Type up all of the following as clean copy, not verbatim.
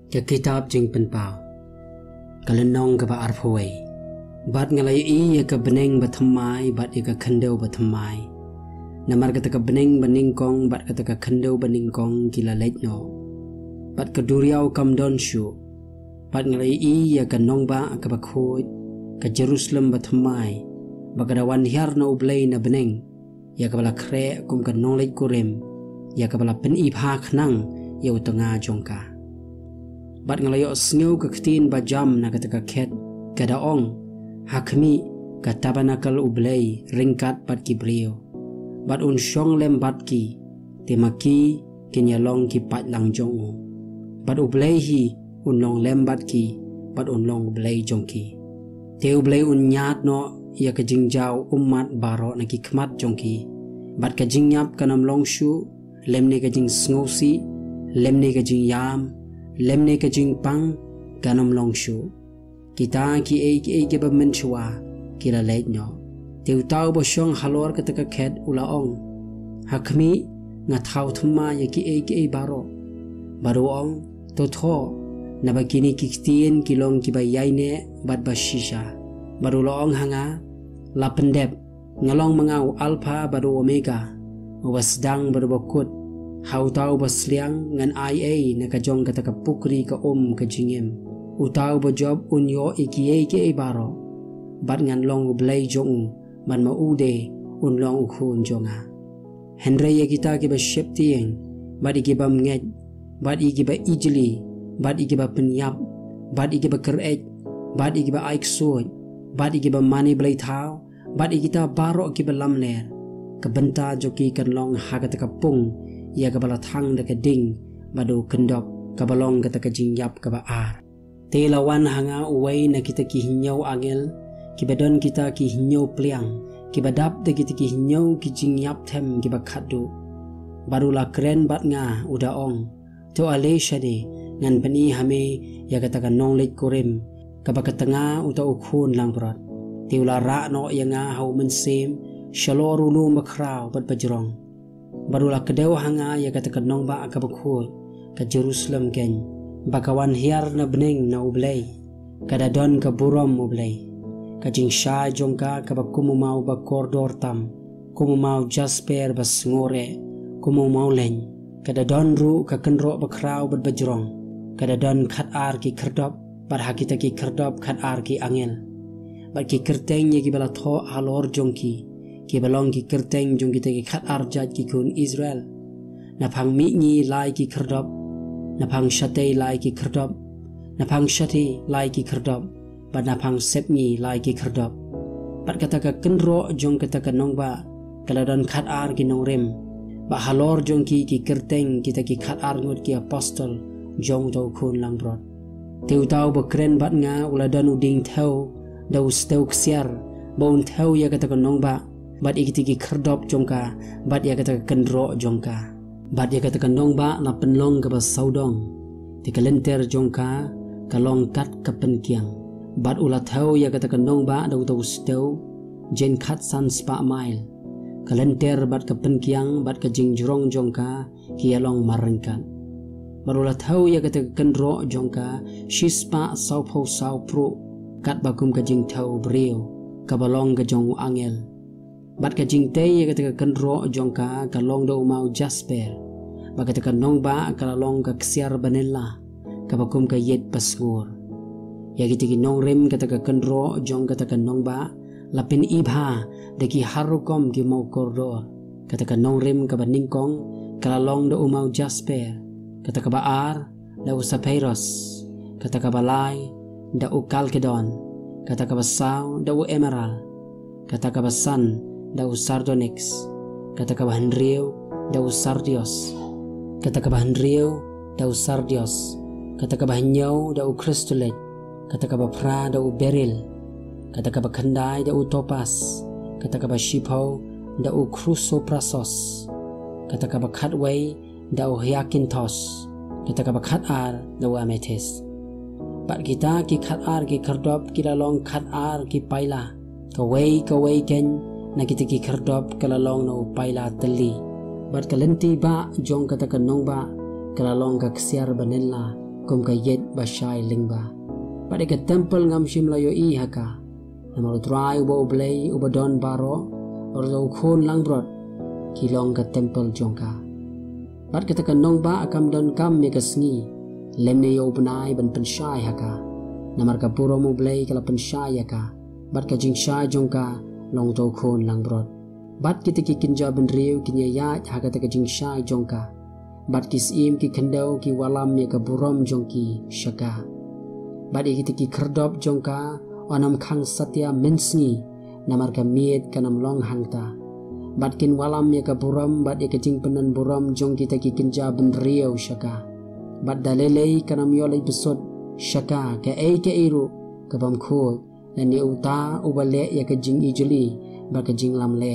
Ke kitab jing penpau kalenong ke ba arphoi bat ngalai I ke beneng bathamai bat ke khandau bathamai namar kata ke beneng baningkong bat kata ke khandau baningkong kila letno bat ke duriau kam don shu bat ngalai I ke nongba ke bakhoi ke Jerusalem bathamai bagadawan hiar na ublay na beneng ya ke bala kre kum ke nonglet kurem ya ke bala pen ipha khnang ya utonga jongka bat ngalayo sngew ke ktin ba jam na kata ka khet kada ong hakmi ka tabanakal ublay ringkat bat ki brio bat un shong lem bat ki temaki kinyalong ki pat lang jong bat ublay hi un long lem bat ki bat un long ublay jong ki te ublay un nyat no ya ka jingjaw ummat baro na ki khmat jong ki bat ka jingyap kanam long shu lemne ka jing sngosi lemne ka jing yam lemne ka jing pang ganom long shu kita ki ke ba menchwa kila leit no teu tau bo shong halor ka taka khet ulaong hakmi nga thau thuma ya ki baro ong to tho na ba kini kiktin kilong ki ba yaine bat ba shisha ong hanga la pendep ngalong mangau alpha baru omega wasdang baru bokut hau tau basliang ngan IA na kajong kata ka pukri ka ka jingem utau ba job unyo ke baro bat ngan long ublay jong man maude un long ukhun jonga henre ya kita ke ba sheptieng bat iki ba mnget bat iki ba ijli bat iki ba penyap bat iki ba kerek bat iki ba aiksoi bat iki ba mani blay thau bat iki ta baro ki ba lamler kabenta joki kan long hagat ka pung ia kabala thang da ding badu kendok kabalong kata ka jingyap ka ba ar te lawan hanga uway na kita ki hinyaw angel kibadon kita ki hinyaw pliang kibadap da kita ki hinyaw ki jingyap them ki ba khadu baru la kren bat nga udaong to ale shade ngan bani hame ya kata ka nonglet korim ka ba katanga uta ukhun lang prat te ula ra no ya nga hau mensem shaloru lu makraw bat bajrong barulah kedau hanga ya kata kenong ba akabakhoy ka Jerusalem ken bakawan hiar na beneng na ublay kada don ka burom ublay ka jingsha jongka ka bakumumau ba kordor tam kumumau jasper ba ngore kumumau len kada don ru ka kenro bakraw bat bajrong kada don khat ar ki kherdop bar hakita ki kherdop khat ar ki angel bat ki kerteng ye ki bala tho halor jongki ki balong ki kerteng jong kita ki khat arjat ki kun Israel na phang mi ngi lai ki kherdop na phang shate lai ki kherdop na phang shate lai ki kherdop ba na phang sep ngi lai ki kherdop bat kata ka kenro jong kata ka nong ba kala don khat ar ki nong rem ba halor jong ki kerteng kita ki khat ar ngot ki apostol jong to kun lang brot teu tau ba kren bat nga ula don uding thau dau steu ksiar bon thau ya kata ka nong ba bat ikiti ki kherdop jongka bat ya kata kendro jongka bat ya kata kendong ba na penlong ka ba saudong ti kalenter jongka kalong kat ka penkiang bat ula thau ya kata kendong ba dau tau steu jen khat san spa mile kalenter bat ka penkiang bat ka jingjrong jongka ki along marengkan barula thau ya kata kendro jongka shispa sau phau sau pro kat bakum ka jing thau brio ka balong ka jong angel bat ka jingte ya kata kenro jongka kalong do mau jasper ba kata nong ba kalong ka ksiar banella ka bakum ka yet pasngur ya giti nong rem kata kenro jong kata nong ba lapin ibha deki harukom ki mau kordor kata nong rem ka baningkong kalong do mau jasper kata ka baar da usapeiros kata ka balai da ukalkedon kata ka basau da emerald kata ka basan dau sardonyx kata kabahan rio dau sardios kata kabahan rio dau sardios kata kabahan nyau dau kristolet kata kabapra dau beril kata kabakandai dau topas kata kabashipau dau chrysoprasos kata kabakhatway dau hyacinthos kata kabakhat ar dau amethyst bat kita ki khat ar ki khardop ki lalong khat ar ki paila kaway ken na kita ki kherdop kalalong na upayla tali bat kalenti ba jong kata kanong ba kalalong ka ksiar banella kum ka yet ba shai lingba ba de ka temple ngam shim layo I haka namaro try uba oblay uba don baro orzo khon langbrot kilong ka temple jongka bat ka taka nong ba akam don kam me ka sngi lemne yo benai ban penshai haka namar ka puro oblay kala penshai haka bat ka jing shai jongka long to khon langbrot bat kita ki kinja ben riu kinya ya haka taka jing shai jongka bat kis im ki kendau ki walam me ka burom jongki shaka bat kita ki kerdop jongka onam khang satya mensni namar ka miet kanam long hangta bat kin walam me ka burom bat ka jing penan burom jong kita ki kinja ben riu shaka bat dalelei kanam yolai besot shaka ka iru ka bam khot na ni uta ubale ya ka jing ijuli ba ka jing lam le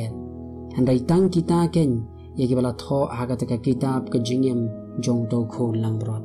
andai tang kita ken ya ki bala tho aga ta ka kitab ka jingem jong to khon lang brot